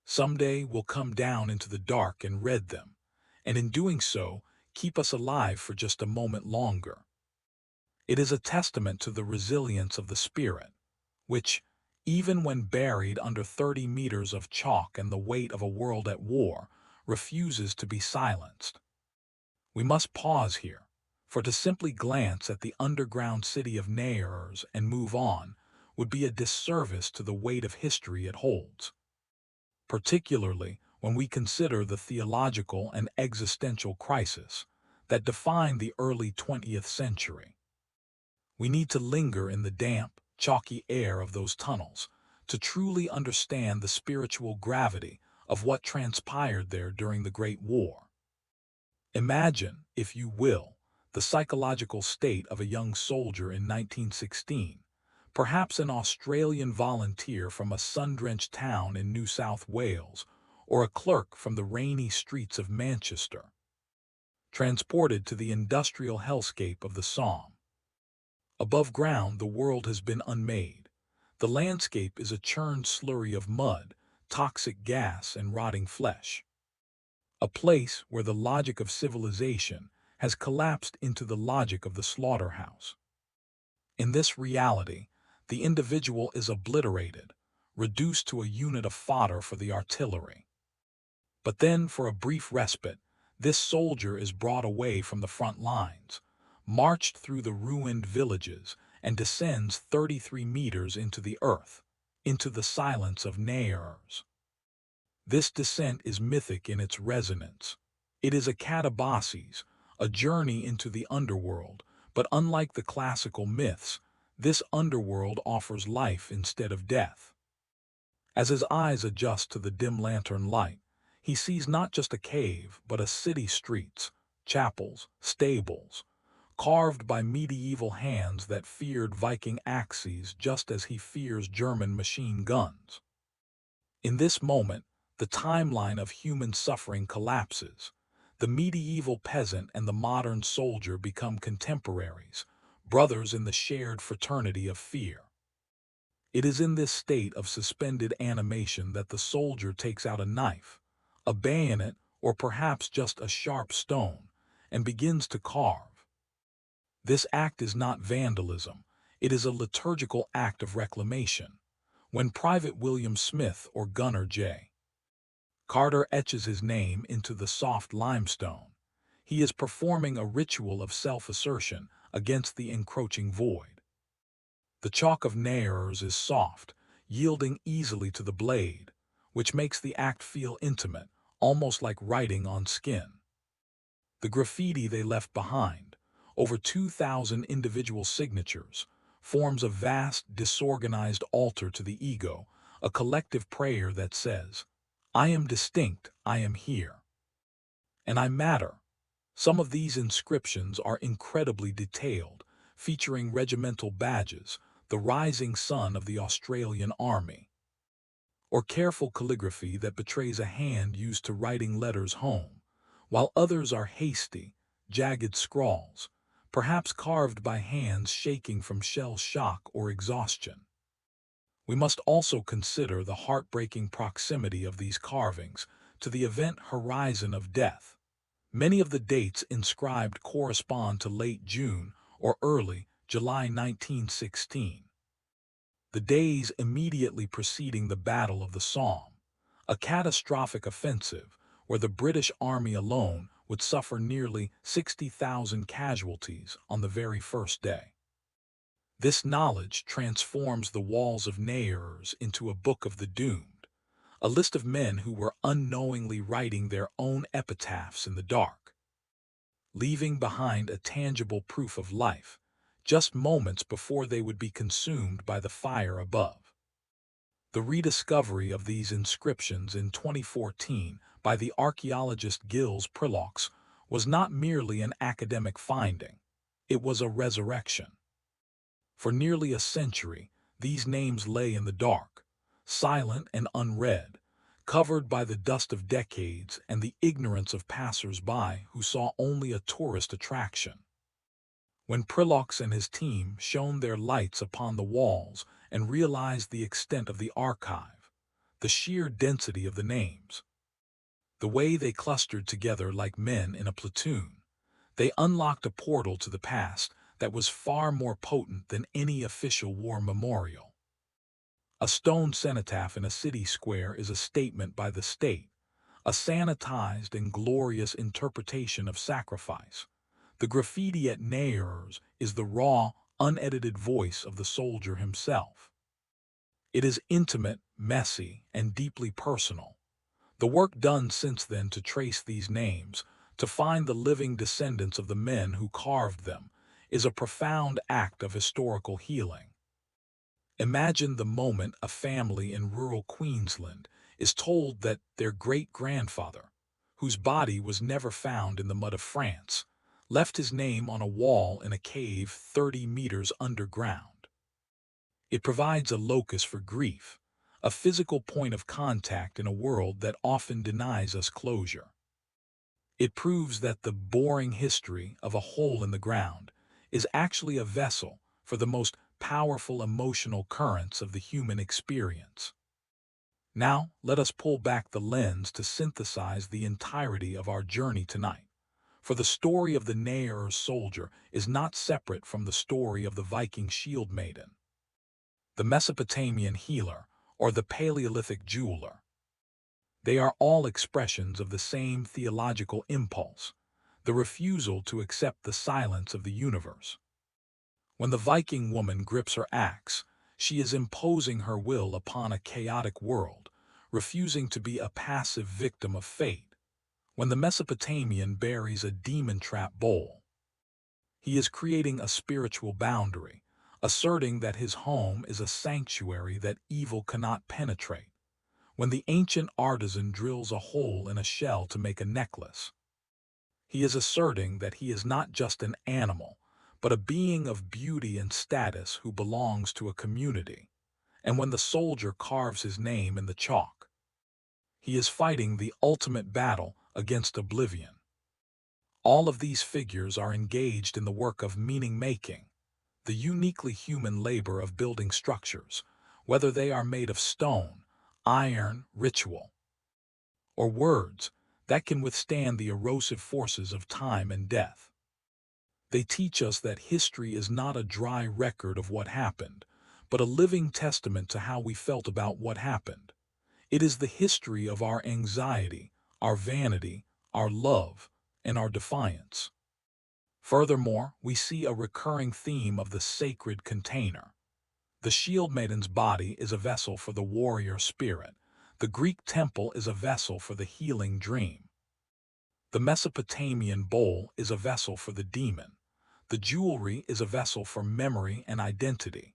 someday will come down into the dark and read them, and in doing so, keep us alive for just a moment longer. It is a testament to the resilience of the spirit, which, even when buried under 30 meters of chalk and the weight of a world at war, refuses to be silenced. We must pause here, for to simply glance at the underground city of Naours and move on would be a disservice to the weight of history it holds, particularly when we consider the theological and existential crisis that defined the early 20th century. We need to linger in the damp, chalky air of those tunnels to truly understand the spiritual gravity of what transpired there during the Great War. Imagine, if you will, the psychological state of a young soldier in 1916, perhaps an Australian volunteer from a sun-drenched town in New South Wales, or a clerk from the rainy streets of Manchester, transported to the industrial hellscape of the Somme. Above ground, the world has been unmade. The landscape is a churned slurry of mud, toxic gas, and rotting flesh. A place where the logic of civilization has collapsed into the logic of the slaughterhouse. In this reality, the individual is obliterated, reduced to a unit of fodder for the artillery. But then, for a brief respite, this soldier is brought away from the front lines, marched through the ruined villages, and descends 33 meters into the earth, into the silence of Naours. This descent is mythic in its resonance. It is a catabasis, a journey into the underworld, but unlike the classical myths, this underworld offers life instead of death. As his eyes adjust to the dim lantern light, he sees not just a cave, but a city streets, chapels, stables, carved by medieval hands that feared Viking axes just as he fears German machine guns. In this moment, the timeline of human suffering collapses. The medieval peasant and the modern soldier become contemporaries, brothers in the shared fraternity of fear. It is in this state of suspended animation that the soldier takes out a knife, a bayonet, or perhaps just a sharp stone, and begins to carve. This act is not vandalism, it is a liturgical act of reclamation. When Private William Smith or Gunner J. Carter etches his name into the soft limestone, he is performing a ritual of self-assertion against the encroaching void. The chalk of Naours is soft, yielding easily to the blade, which makes the act feel intimate, almost like writing on skin. The graffiti they left behind, over 2,000 individual signatures, forms a vast, disorganized altar to the ego, a collective prayer that says, I am distinct, I am here, and I matter. Some of these inscriptions are incredibly detailed, featuring regimental badges, the rising sun of the Australian Army, or careful calligraphy that betrays a hand used to writing letters home, while others are hasty, jagged scrawls, perhaps carved by hands shaking from shell shock or exhaustion. We must also consider the heartbreaking proximity of these carvings to the event horizon of death. Many of the dates inscribed correspond to late June or early July 1916, the days immediately preceding the Battle of the Somme, a catastrophic offensive where the British Army alone would suffer nearly 60,000 casualties on the very first day. This knowledge transforms the walls of Naours into a book of the doomed, a list of men who were unknowingly writing their own epitaphs in the dark, leaving behind a tangible proof of life, just moments before they would be consumed by the fire above. The rediscovery of these inscriptions in 2014 by the archaeologist Gilles Prilaux was not merely an academic finding, it was a resurrection. For nearly a century, these names lay in the dark, silent and unread, covered by the dust of decades and the ignorance of passers-by who saw only a tourist attraction. When Prilaux and his team shone their lights upon the walls and realized the extent of the archive, the sheer density of the names, the way they clustered together like men in a platoon, they unlocked a portal to the past that was far more potent than any official war memorial. A stone cenotaph in a city square is a statement by the state, a sanitized and glorious interpretation of sacrifice. The graffiti at Naours is the raw, unedited voice of the soldier himself. It is intimate, messy, and deeply personal. The work done since then to trace these names, to find the living descendants of the men who carved them, is a profound act of historical healing. Imagine the moment a family in rural Queensland is told that their great-grandfather, whose body was never found in the mud of France, left his name on a wall in a cave 30 meters underground. It provides a locus for grief, a physical point of contact in a world that often denies us closure. It proves that the boring history of a hole in the ground is actually a vessel for the most powerful emotional currents of the human experience. Now, let us pull back the lens to synthesize the entirety of our journey tonight. For the story of the Naours soldier is not separate from the story of the Viking Shieldmaiden, the Mesopotamian healer, or the Paleolithic jeweler. They are all expressions of the same theological impulse, the refusal to accept the silence of the universe. When the Viking woman grips her axe, she is imposing her will upon a chaotic world, refusing to be a passive victim of fate. When the Mesopotamian buries a demon-trap bowl, he is creating a spiritual boundary, asserting that his home is a sanctuary that evil cannot penetrate. When the ancient artisan drills a hole in a shell to make a necklace, he is asserting that he is not just an animal, but a being of beauty and status who belongs to a community. And when the soldier carves his name in the chalk, he is fighting the ultimate battle against oblivion. All of these figures are engaged in the work of meaning-making, the uniquely human labor of building structures, whether they are made of stone, iron, ritual, or words that can withstand the erosive forces of time and death. They teach us that history is not a dry record of what happened, but a living testament to how we felt about what happened. It is the history of our anxiety, our vanity, our love, and our defiance. Furthermore, we see a recurring theme of the sacred container. The Shieldmaiden's body is a vessel for the warrior spirit. The Greek temple is a vessel for the healing dream. The Mesopotamian bowl is a vessel for the demon. The jewelry is a vessel for memory and identity,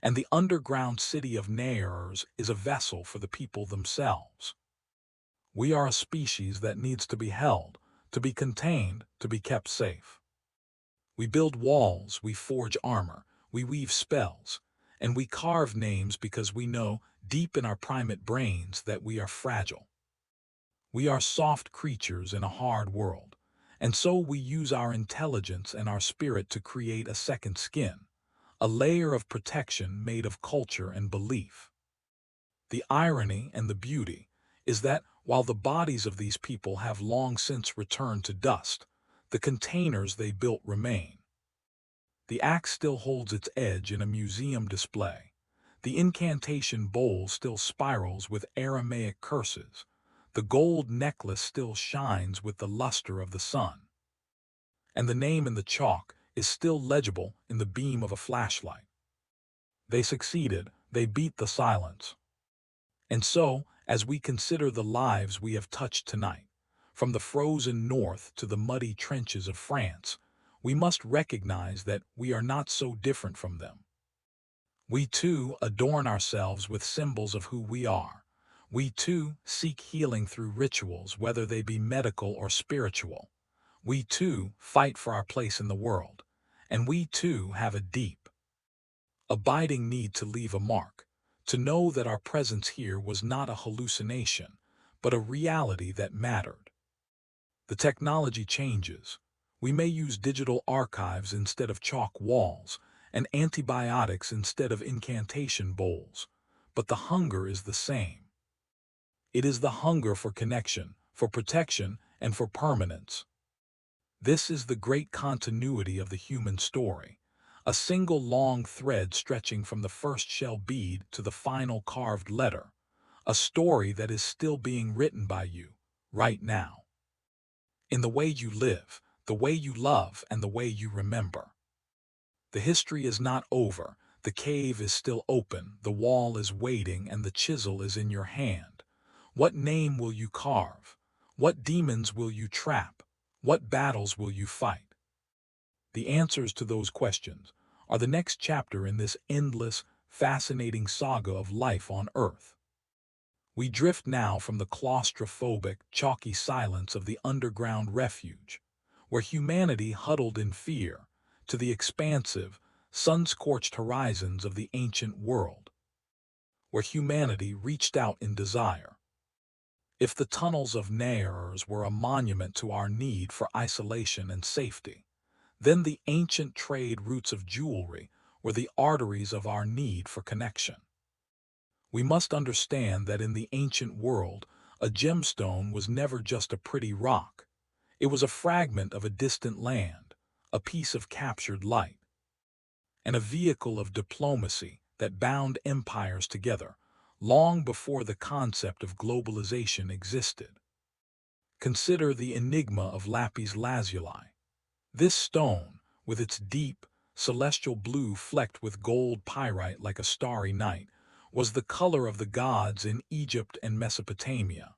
and the underground city of Naours is a vessel for the people themselves. We are a species that needs to be held, to be contained, to be kept safe. We build walls, we forge armor, we weave spells, and we carve names because we know, deep in our primate brains, that we are fragile. We are soft creatures in a hard world, and so we use our intelligence and our spirit to create a second skin, a layer of protection made of culture and belief. The irony and the beauty is that while the bodies of these people have long since returned to dust, the containers they built remain. The axe still holds its edge in a museum display. The incantation bowl still spirals with Aramaic curses. The gold necklace still shines with the luster of the sun. And the name in the chalk is still legible in the beam of a flashlight. They succeeded, they beat the silence. And so, as we consider the lives we have touched tonight, from the frozen north to the muddy trenches of France, we must recognize that we are not so different from them. We too adorn ourselves with symbols of who we are. We too seek healing through rituals, whether they be medical or spiritual. We too fight for our place in the world. And we too have a deep, abiding need to leave a mark, to know that our presence here was not a hallucination, but a reality that mattered. The technology changes. We may use digital archives instead of chalk walls, and antibiotics instead of incantation bowls, but the hunger is the same. It is the hunger for connection, for protection, and for permanence. This is the great continuity of the human story, a single long thread stretching from the first shell bead to the final carved letter, a story that is still being written by you, right now. In the way you live, the way you love, and the way you remember. The history is not over, the cave is still open, the wall is waiting, and the chisel is in your hand. What name will you carve? What demons will you trap? What battles will you fight? The answers to those questions are the next chapter in this endless, fascinating saga of life on Earth. We drift now from the claustrophobic, chalky silence of the underground refuge, where humanity huddled in fear, to the expansive, sun-scorched horizons of the ancient world, where humanity reached out in desire. If the tunnels of Naours were a monument to our need for isolation and safety, then the ancient trade routes of jewelry were the arteries of our need for connection. We must understand that in the ancient world, a gemstone was never just a pretty rock. It was a fragment of a distant land, a piece of captured light, and a vehicle of diplomacy that bound empires together long before the concept of globalization existed. Consider the enigma of lapis lazuli. This stone, with its deep, celestial blue flecked with gold pyrite like a starry night, was the color of the gods in Egypt and Mesopotamia.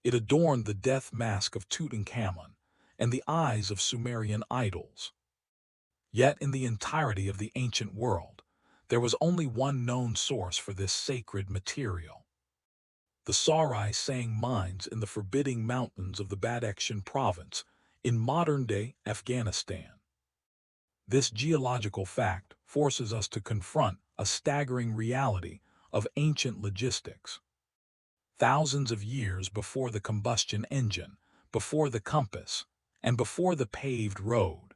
It adorned the death mask of Tutankhamun and the eyes of Sumerian idols. Yet in the entirety of the ancient world, there was only one known source for this sacred material. The Sarai Sang mines in the forbidding mountains of the Badakhshan province in modern-day Afghanistan. This geological fact forces us to confront a staggering reality of ancient logistics. Thousands of years before the combustion engine, before the compass, and before the paved road,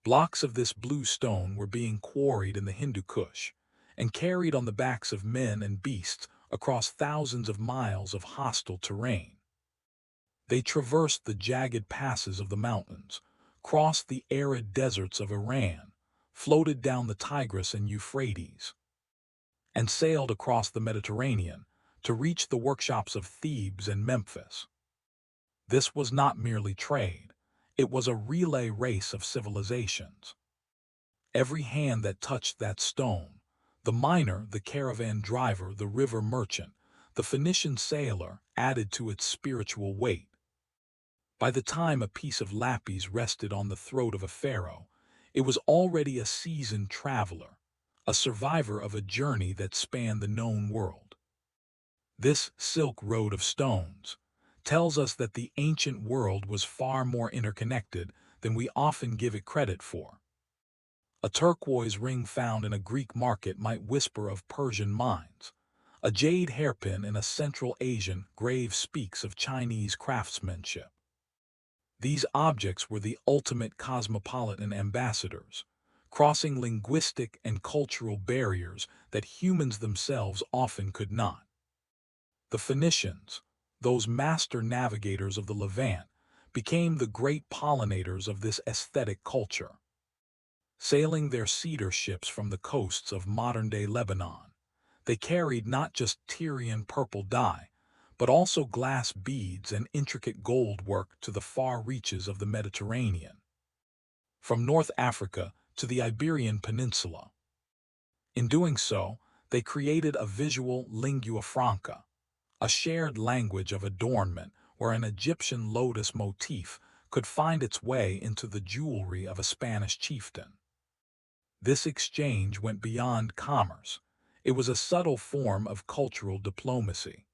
blocks of this blue stone were being quarried in the Hindu Kush and carried on the backs of men and beasts across thousands of miles of hostile terrain. They traversed the jagged passes of the mountains, crossed the arid deserts of Iran, floated down the Tigris and Euphrates, and sailed across the Mediterranean to reach the workshops of Thebes and Memphis. This was not merely trade, it was a relay race of civilizations. Every hand that touched that stone, the miner, the caravan driver, the river merchant, the Phoenician sailor, added to its spiritual weight. By the time a piece of lapis rested on the throat of a pharaoh, It was already a seasoned traveler, a survivor of a journey that spanned the known world. This Silk Road of stones tells us that the ancient world was far more interconnected than we often give it credit for. A turquoise ring found in a Greek market might whisper of Persian mines. A jade hairpin in a Central Asian grave speaks of Chinese craftsmanship. These objects were the ultimate cosmopolitan ambassadors, crossing linguistic and cultural barriers that humans themselves often could not. The Phoenicians, those master navigators of the Levant, became the great pollinators of this aesthetic culture. Sailing their cedar ships from the coasts of modern-day Lebanon, they carried not just Tyrian purple dye, but also glass beads and intricate gold work to the far reaches of the Mediterranean, from North Africa to the Iberian Peninsula. In doing so, they created a visual lingua franca, a shared language of adornment where an Egyptian lotus motif could find its way into the jewelry of a Spanish chieftain. This exchange went beyond commerce. It was a subtle form of cultural diplomacy.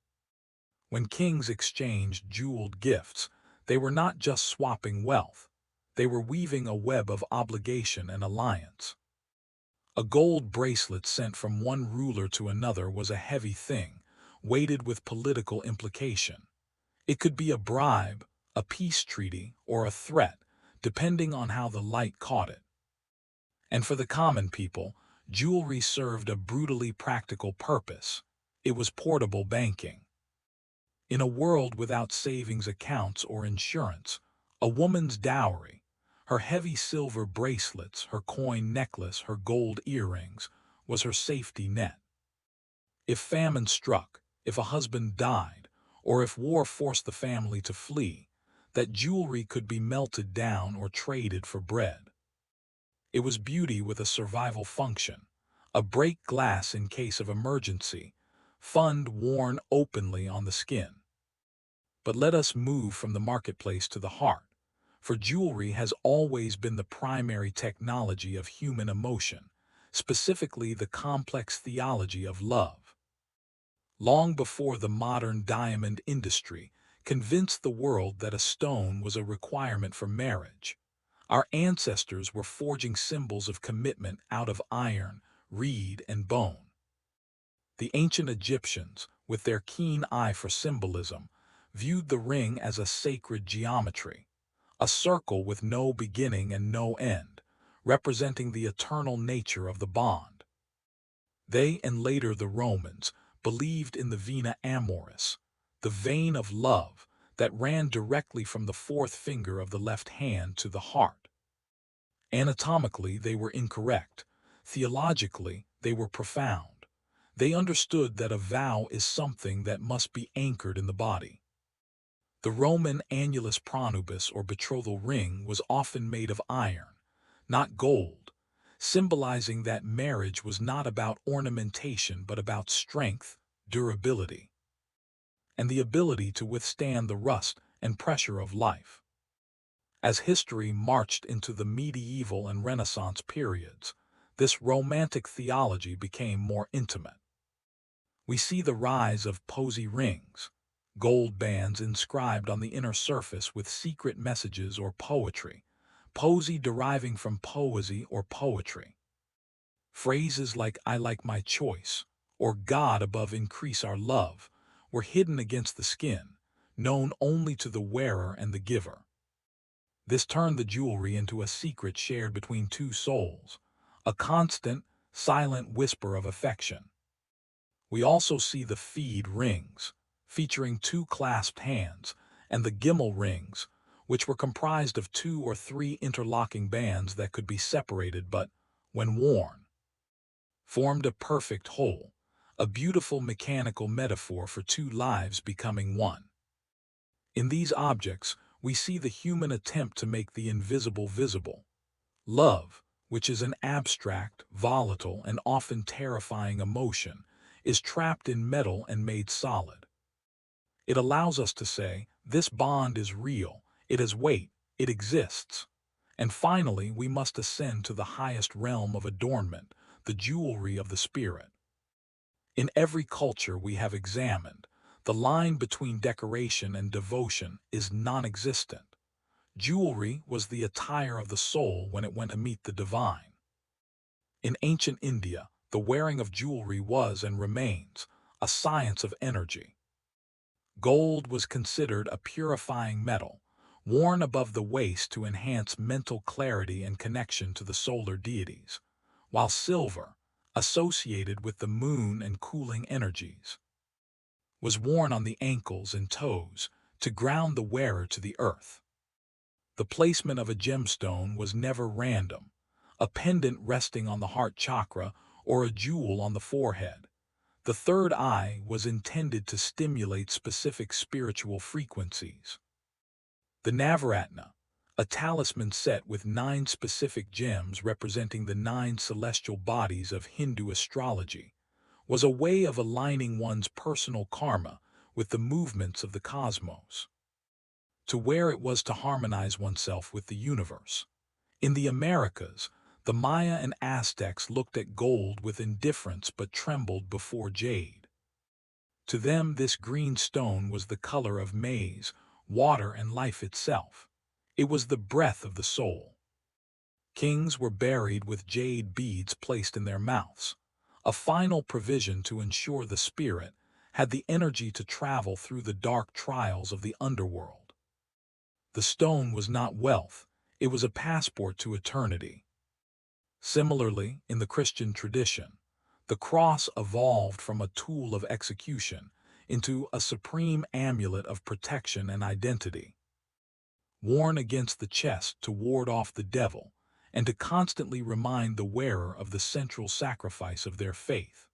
When kings exchanged jeweled gifts, they were not just swapping wealth. They were weaving a web of obligation and alliance. A gold bracelet sent from one ruler to another was a heavy thing, weighted with political implication. It could be a bribe, a peace treaty, or a threat, depending on how the light caught it. And for the common people, jewelry served a brutally practical purpose. It was portable banking. In a world without savings accounts or insurance, a woman's dowry, her heavy silver bracelets, her coin necklace, her gold earrings, was her safety net. If famine struck, if a husband died, or if war forced the family to flee, that jewelry could be melted down or traded for bread. It was beauty with a survival function, a break glass in case of emergency, fund worn openly on the skin. But let us move from the marketplace to the heart, for jewelry has always been the primary technology of human emotion, specifically the complex theology of love. Long before the modern diamond industry convinced the world that a stone was a requirement for marriage, our ancestors were forging symbols of commitment out of iron, reed, and bone. The ancient Egyptians, with their keen eye for symbolism, viewed the ring as a sacred geometry, a circle with no beginning and no end, representing the eternal nature of the bond. They, and later the Romans, believed in the vena amoris, the vein of love that ran directly from the fourth finger of the left hand to the heart. Anatomically, they were incorrect. Theologically, they were profound. They understood that a vow is something that must be anchored in the body. The Roman annulus pronubis or betrothal ring was often made of iron, not gold, symbolizing that marriage was not about ornamentation but about strength, durability, and the ability to withstand the rust and pressure of life. As history marched into the medieval and Renaissance periods, this romantic theology became more intimate. We see the rise of posy rings, gold bands inscribed on the inner surface with secret messages or poetry, posy deriving from poesy or poetry. Phrases like "I like my choice" or "God above increase our love" were hidden against the skin, known only to the wearer and the giver. This turned the jewelry into a secret shared between two souls, a constant, silent whisper of affection. We also see the feed rings, featuring two clasped hands, and the gimel rings, which were comprised of two or three interlocking bands that could be separated but, when worn, formed a perfect whole, a beautiful mechanical metaphor for two lives becoming one. In these objects, we see the human attempt to make the invisible visible. Love, which is an abstract, volatile, and often terrifying emotion, is trapped in metal and made solid. It allows us to say, this bond is real, it has weight, it exists. And finally, we must ascend to the highest realm of adornment, the jewelry of the spirit. In every culture we have examined, the line between decoration and devotion is non-existent. Jewelry was the attire of the soul when it went to meet the divine. In ancient India, the wearing of jewelry was and remains a science of energy. Gold was considered a purifying metal, worn above the waist to enhance mental clarity and connection to the solar deities, while silver, associated with the moon and cooling energies, was worn on the ankles and toes to ground the wearer to the earth. The placement of a gemstone was never random, a pendant resting on the heart chakra or a jewel on the forehead. The third eye was intended to stimulate specific spiritual frequencies. The Navaratna, a talisman set with 9 specific gems representing the 9 celestial bodies of Hindu astrology, was a way of aligning one's personal karma with the movements of the cosmos. To wear it was to harmonize oneself with the universe. In the Americas, the Maya and Aztecs looked at gold with indifference but trembled before jade. To them, this green stone was the color of maize, water, and life itself. It was the breath of the soul. Kings were buried with jade beads placed in their mouths, a final provision to ensure the spirit had the energy to travel through the dark trials of the underworld. The stone was not wealth, it was a passport to eternity. Similarly, in the Christian tradition, the cross evolved from a tool of execution into a supreme amulet of protection and identity, worn against the chest to ward off the devil and to constantly remind the wearer of the central sacrifice of their faith.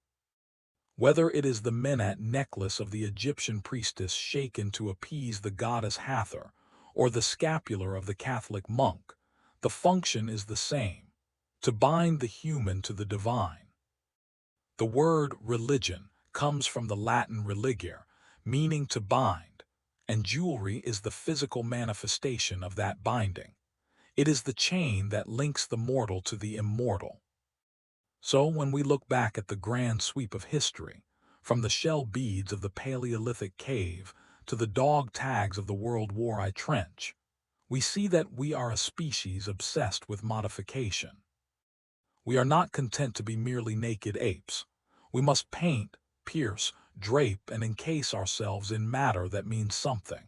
Whether it is the Menat necklace of the Egyptian priestess shaken to appease the goddess Hathor, or the scapular of the Catholic monk, the function is the same: to bind the human to the divine. The word religion comes from the Latin religare, meaning to bind, and jewelry is the physical manifestation of that binding. It is the chain that links the mortal to the immortal. So when we look back at the grand sweep of history, from the shell beads of the Paleolithic cave to the dog tags of the World War I trench, we see that we are a species obsessed with modification. We are not content to be merely naked apes. We must paint, pierce, drape, and encase ourselves in matter that means something.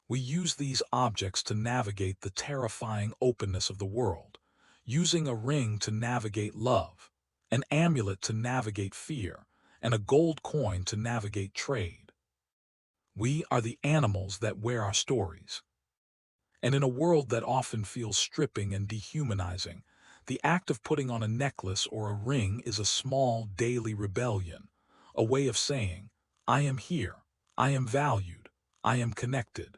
We use these objects to navigate the terrifying openness of the world, using a ring to navigate love, an amulet to navigate fear, and a gold coin to navigate trade. We are the animals that wear our stories. And in a world that often feels stripping and dehumanizing, the act of putting on a necklace or a ring is a small daily rebellion, a way of saying, I am here, I am valued, I am connected.